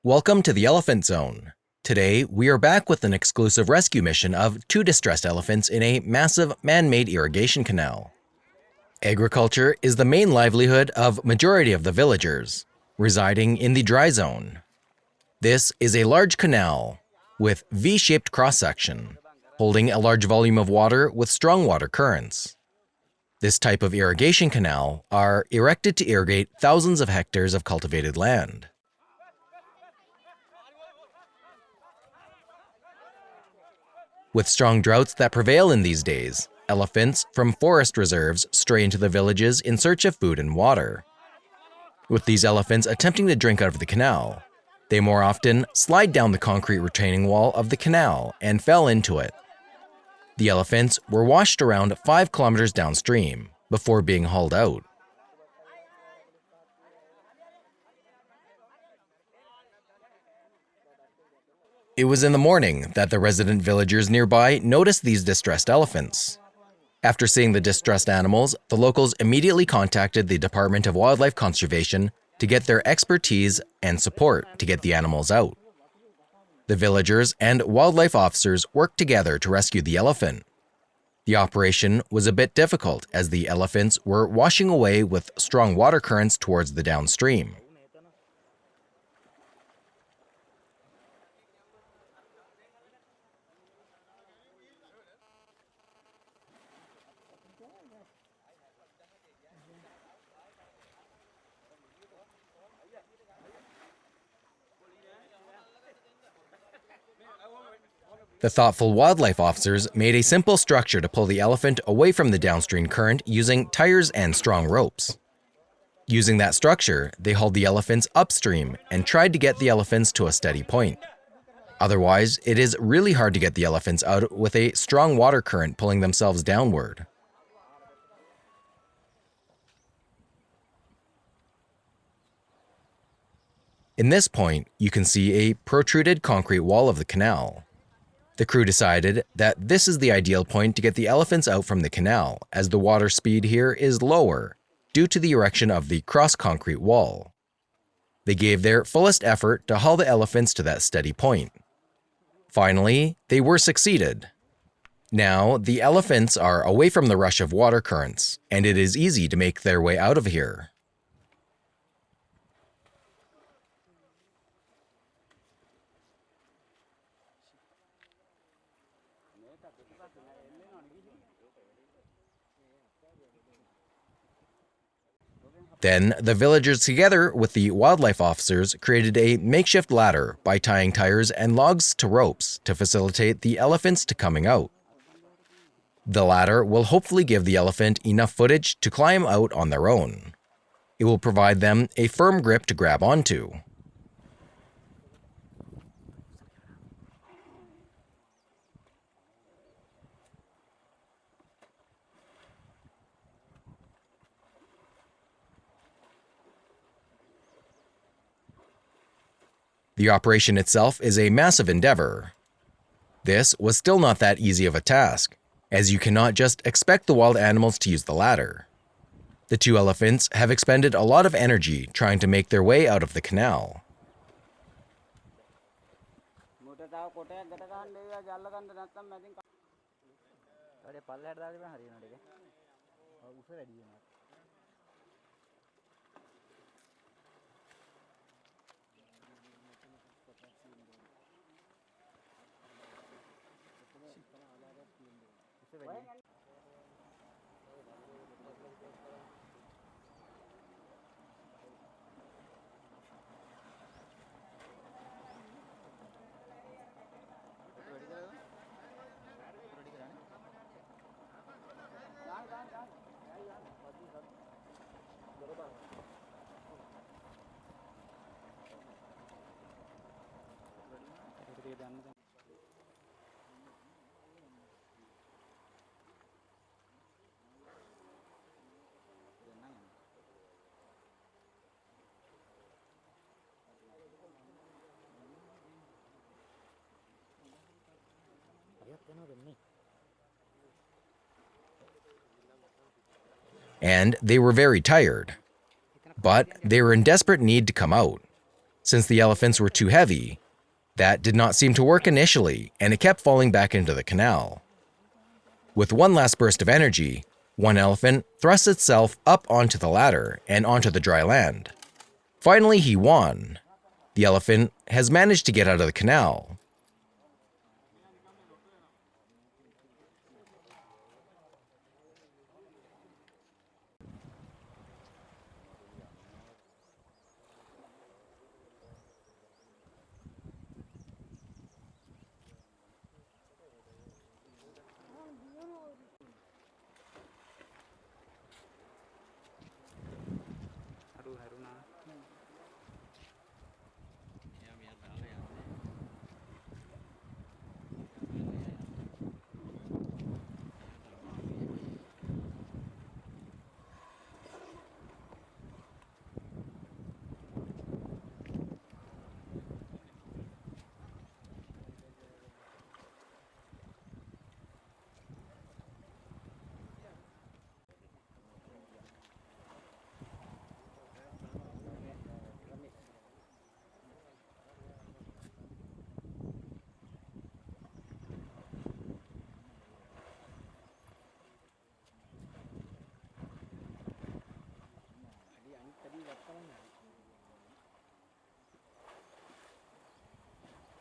Welcome to the Elephant Zone. Today, we are back with an exclusive rescue mission of 2 distressed elephants in a massive man-made irrigation canal. Agriculture is the main livelihood of majority of the villagers, residing in the dry zone. This is a large canal with V-shaped cross-section, holding a large volume of water with strong water currents. This type of irrigation canal are erected to irrigate thousands of hectares of cultivated land. With strong droughts that prevail in these days, elephants from forest reserves stray into the villages in search of food and water. With these elephants attempting to drink out of the canal, they more often slide down the concrete retaining wall of the canal and fell into it. The elephants were washed around 5 kilometers downstream before being hauled out. It was in the morning that the resident villagers nearby noticed these distressed elephants. After seeing the distressed animals, the locals immediately contacted the Department of Wildlife Conservation to get their expertise and support to get the animals out. The villagers and wildlife officers worked together to rescue the elephant. The operation was a bit difficult as the elephants were washing away with strong water currents towards the downstream. The thoughtful wildlife officers made a simple structure to pull the elephant away from the downstream current using tires and strong ropes. Using that structure, they hauled the elephants upstream and tried to get the elephants to a steady point. Otherwise, it is really hard to get the elephants out with a strong water current pulling themselves downward. In this point, you can see a protruded concrete wall of the canal. The crew decided that this is the ideal point to get the elephants out from the canal, as the water speed here is lower due to the erection of the cross-concrete wall. They gave their fullest effort to haul the elephants to that steady point. Finally, they were succeeded. Now, the elephants are away from the rush of water currents, and it is easy to make their way out of here. Then, the villagers together with the wildlife officers created a makeshift ladder by tying tires and logs to ropes to facilitate the elephants to coming out. The ladder will hopefully give the elephant enough footage to climb out on their own. It will provide them a firm grip to grab onto. The operation itself is a massive endeavor. This was still not that easy of a task, as you cannot just expect the wild animals to use the ladder. The 2 elephants have expended a lot of energy trying to make their way out of the canal. And they were very tired. But they were in desperate need to come out. Since the elephants were too heavy, that did not seem to work initially, and it kept falling back into the canal. With one last burst of energy, one elephant thrust itself up onto the ladder and onto the dry land. Finally, he won. The elephant has managed to get out of the canal.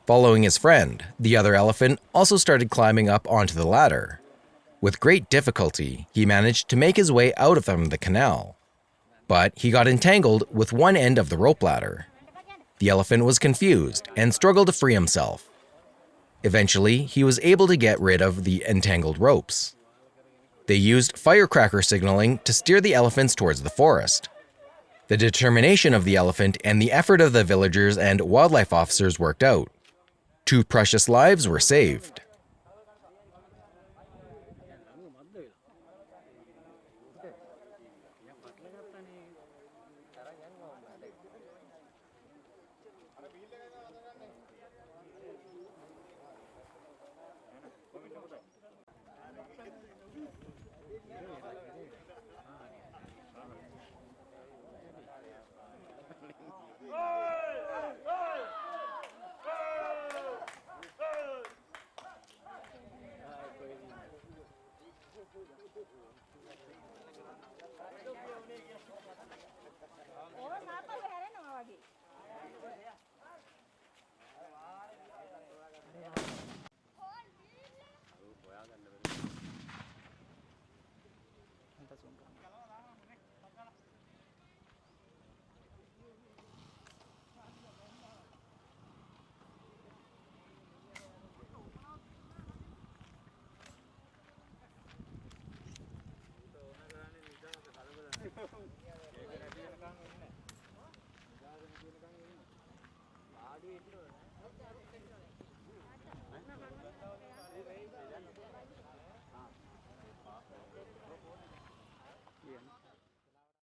Following his friend, the other elephant also started climbing up onto the ladder. With great difficulty, he managed to make his way out from the canal. But he got entangled with one end of the rope ladder. The elephant was confused and struggled to free himself. Eventually, he was able to get rid of the entangled ropes. They used firecracker signaling to steer the elephants towards the forest. The determination of the elephant and the effort of the villagers and wildlife officers worked out. 2 precious lives were saved.